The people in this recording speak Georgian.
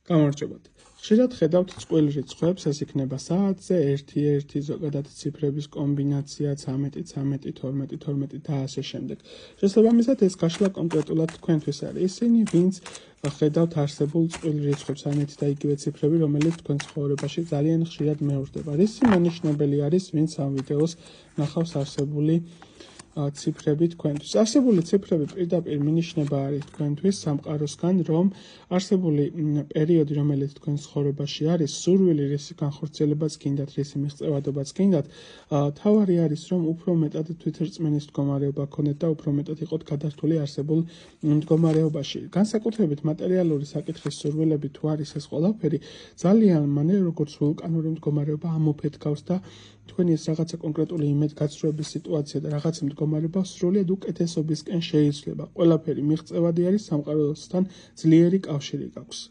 გამარჯობათ. ხშირად ხედავთ წყვილ რიცხვებს, ეს იქნება საათზე 1-1 ზოგადად ციფრების კომბინაცია 13-13, 12-12 და ასე შემდეგ. შესაბამისად ეს გაშლა კონკრეტულად თქვენთვის არის ისინი, ვინც ხედავთ არსებულ წყვილ რიცხვებს, ამით და იგივე ციფრები, რომელიც თქვენ ცხოვრებაში ძალიან ხშირად მეორდება. რისი მენიშნებელი არის, ვინც ამ ვიდეოს ნახავს არსებული ციფრები თქვენთვის. არსებული ციფრები პირდაპირ მინიშნება არის თქვენთვის სამყაროსგან, რომ არსებული პერიოდი, რომელიც თქვენ ცხოვრებაში არის, სურვილი, რისი განხორციელებაც გინდათ, რისი მიღწევადობაც გინდათ, თავარი არის, რომ უფრო მეტად თვითრწმენის მდგომარეობა გქონდეთ და უფრო მეტად იყოთ გადართული არსებულ მდგომარეობაში. განსაკუთრებით მატერიალური საკითხის სურვილები თუ არის ეს ყველაფერი, ძალიან მანე როგორც ვულკანური მდგომარეობა ამოფეთქავს და თქვენი ეს რაღაცა კონკრეტული იმედგაცრუების სიტუაცია და რაღაცა მდგომარეობა სრულიად უკეთესობისკენ შეიცვლება. ყველაფერი მიღწევადი არის, სამყაროსთან ძლიერი კავშირი გაქვს.